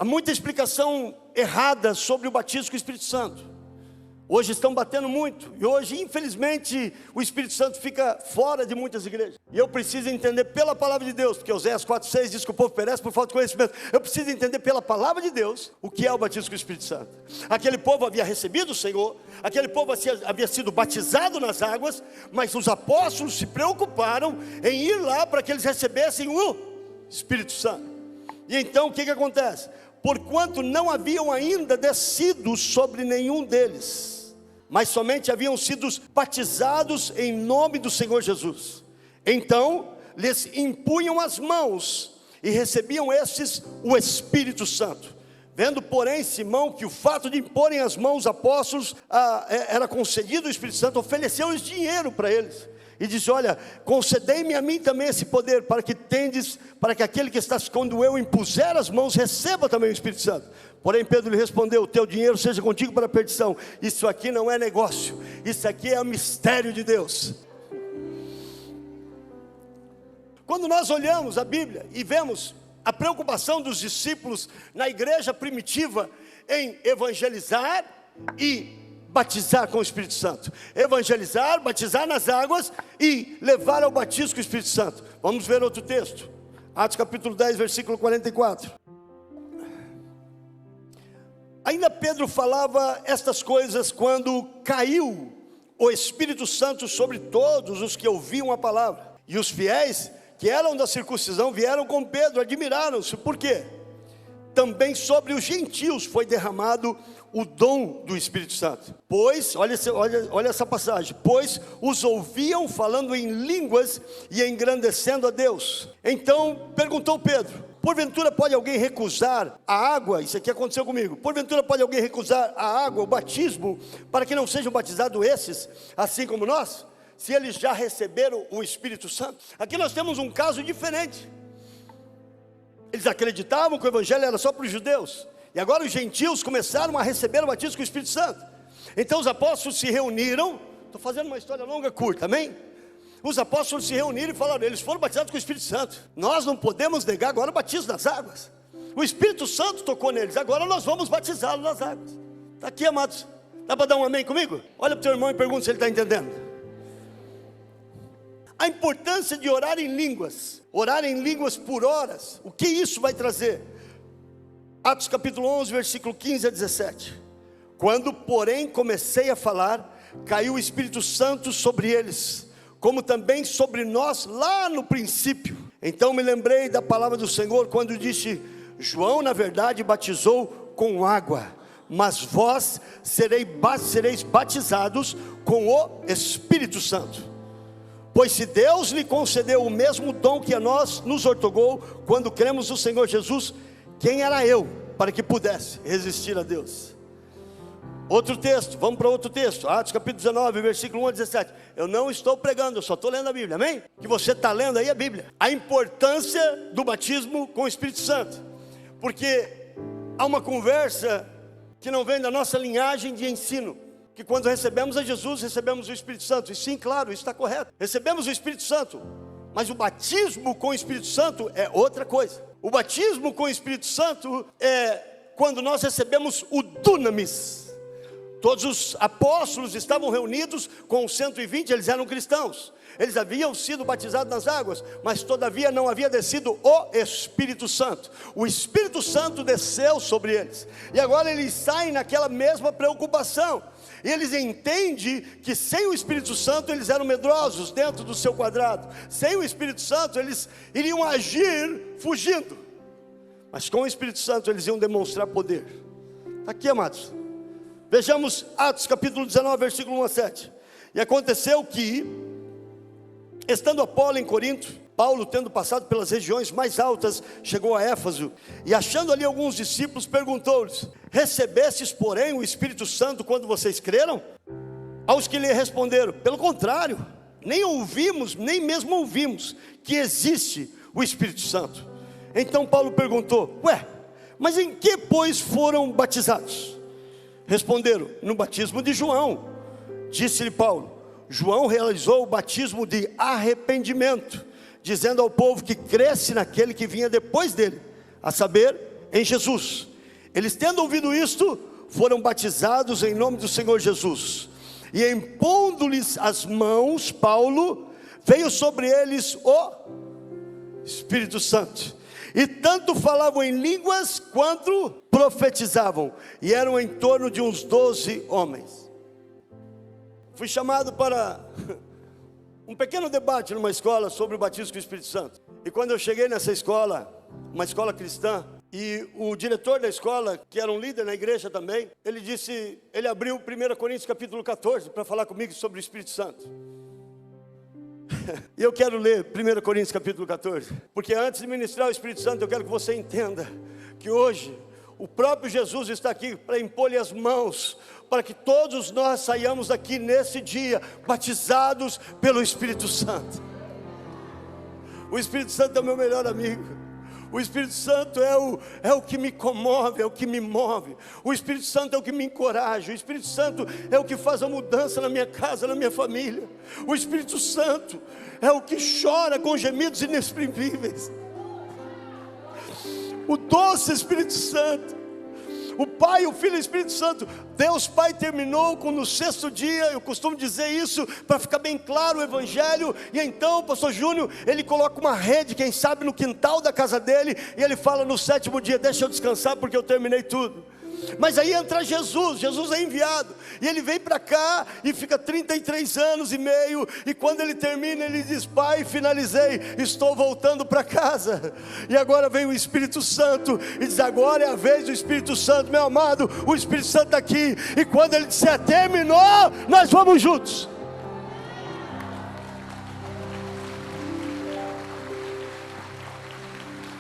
Há muita explicação errada sobre o batismo com o Espírito Santo. Hoje estão batendo muito, e hoje, infelizmente, o Espírito Santo fica fora de muitas igrejas. E eu preciso entender pela palavra de Deus, porque Oséias 4,6 diz que o povo perece por falta de conhecimento. Eu preciso entender pela palavra de Deus o que é o batismo com o Espírito Santo. Aquele povo havia recebido o Senhor, aquele povo havia sido batizado nas águas, mas os apóstolos se preocuparam em ir lá para que eles recebessem o Espírito Santo. E então o que acontece? Porquanto não haviam ainda descido sobre nenhum deles, mas somente haviam sido batizados em nome do Senhor Jesus. Então lhes impunham as mãos e recebiam estes o Espírito Santo. Vendo, porém, Simão que o fato de imporem as mãos aos apóstolos era concedido o Espírito Santo, ofereceu-lhes dinheiro para eles e disse: olha, concedei-me a mim também esse poder, para que aquele que está, quando eu impuser as mãos, receba também o Espírito Santo. Porém Pedro lhe respondeu: o teu dinheiro seja contigo para a perdição. Isso aqui não é negócio, isso aqui é o mistério de Deus. Quando nós olhamos a Bíblia e vemos a preocupação dos discípulos na igreja primitiva em evangelizar e batizar com o Espírito Santo, evangelizar, batizar nas águas e levar ao batismo com o Espírito Santo. Vamos ver outro texto, Atos capítulo 10, versículo 44. Ainda Pedro falava estas coisas quando caiu o Espírito Santo sobre todos os que ouviam a palavra. E os fiéis que eram da circuncisão vieram com Pedro, admiraram-se. Por quê? Também sobre os gentios foi derramado o dom do Espírito Santo. Pois, olha essa passagem. Pois os ouviam falando em línguas e engrandecendo a Deus. Então perguntou Pedro: porventura pode alguém recusar a água? Isso aqui aconteceu comigo. Porventura pode alguém recusar a água, o batismo, para que não sejam batizados esses, assim como nós, se eles já receberam o Espírito Santo? Aqui nós temos um caso diferente. Eles acreditavam que o evangelho era só para os judeus, e agora os gentios começaram a receber o batismo com o Espírito Santo. Então os apóstolos se reuniram. Estou fazendo uma história longa, curta, amém? Os apóstolos se reuniram e falaram: eles foram batizados com o Espírito Santo, nós não podemos negar agora o batismo nas águas. O Espírito Santo tocou neles, agora nós vamos batizá-los nas águas. Está aqui, amados. Dá para dar um amém comigo? Olha para o teu irmão e pergunta se ele está entendendo. A importância de orar em línguas por horas, o que isso vai trazer? Atos capítulo 11, versículo 15 a 17. Quando, porém, comecei a falar, caiu o Espírito Santo sobre eles, como também sobre nós lá no princípio. Então me lembrei da palavra do Senhor, quando disse: João na verdade batizou com água, mas vós sereis batizados com o Espírito Santo. Pois se Deus lhe concedeu o mesmo dom que a nós nos outorgou quando cremos no Senhor Jesus, quem era eu para que pudesse resistir a Deus? Outro texto, vamos para outro texto, Atos capítulo 19, versículo 1 a 17. Eu não estou pregando, eu só estou lendo a Bíblia, amém? Que você está lendo aí a Bíblia. A importância do batismo com o Espírito Santo, porque há uma conversa que não vem da nossa linhagem de ensino, que quando recebemos a Jesus, recebemos o Espírito Santo. E sim, claro, isso está correto, recebemos o Espírito Santo, mas o batismo com o Espírito Santo é outra coisa. O batismo com o Espírito Santo é quando nós recebemos o dunamis. Todos os apóstolos estavam reunidos com os 120, eles eram cristãos, eles haviam sido batizados nas águas, mas todavia não havia descido o Espírito Santo. O Espírito Santo desceu sobre eles, e agora eles saem naquela mesma preocupação. E eles entendem que sem o Espírito Santo eles eram medrosos dentro do seu quadrado. Sem o Espírito Santo eles iriam agir fugindo, mas com o Espírito Santo eles iam demonstrar poder. Aqui, amados, vejamos Atos capítulo 19, versículo 1 a 7. E aconteceu que, estando Apolo em Corinto, Paulo, tendo passado pelas regiões mais altas, chegou a Éfeso, e achando ali alguns discípulos, perguntou-lhes: recebestes, porém, o Espírito Santo quando vocês creram? Aos que lhe responderam: pelo contrário, nem mesmo ouvimos que existe o Espírito Santo. Então Paulo perguntou: mas em que, pois, foram batizados? Responderam: no batismo de João. Disse-lhe Paulo: João realizou o batismo de arrependimento, dizendo ao povo que cresce naquele que vinha depois dele, a saber, em Jesus. Eles, tendo ouvido isto, foram batizados em nome do Senhor Jesus. E impondo-lhes as mãos, Paulo, veio sobre eles o Espírito Santo. E tanto falavam em línguas quanto profetizavam. E eram em torno de uns 12 homens. Fui chamado para um pequeno debate numa escola sobre o batismo com o Espírito Santo. E quando eu cheguei nessa escola, uma escola cristã, e o diretor da escola, que era um líder na igreja também, ele abriu 1 Coríntios capítulo 14 para falar comigo sobre o Espírito Santo. E eu quero ler 1 Coríntios capítulo 14, porque antes de ministrar o Espírito Santo, eu quero que você entenda que hoje o próprio Jesus está aqui para impor-lhe as mãos, para que todos nós saiamos daqui nesse dia batizados pelo Espírito Santo. O Espírito Santo é o meu melhor amigo. O Espírito Santo é o que me comove, é o que me move. O Espírito Santo é o que me encoraja. O Espírito Santo é o que faz a mudança na minha casa, na minha família. O Espírito Santo é o que chora com gemidos inexprimíveis. O doce Espírito Santo, o Pai, o Filho e o Espírito Santo. Deus Pai terminou com no 6º dia, eu costumo dizer isso para ficar bem claro o Evangelho. E então o pastor Júnior, ele coloca uma rede, quem sabe no quintal da casa dele, e ele fala no 7º dia, deixa eu descansar porque eu terminei tudo. Mas aí entra Jesus é enviado, e ele vem para cá e fica 33 anos e meio, e quando ele termina, ele diz: Pai, finalizei, estou voltando para casa. E agora vem o Espírito Santo, e diz: agora é a vez do Espírito Santo. Meu amado, o Espírito Santo está aqui, e quando ele disser terminou, nós vamos juntos.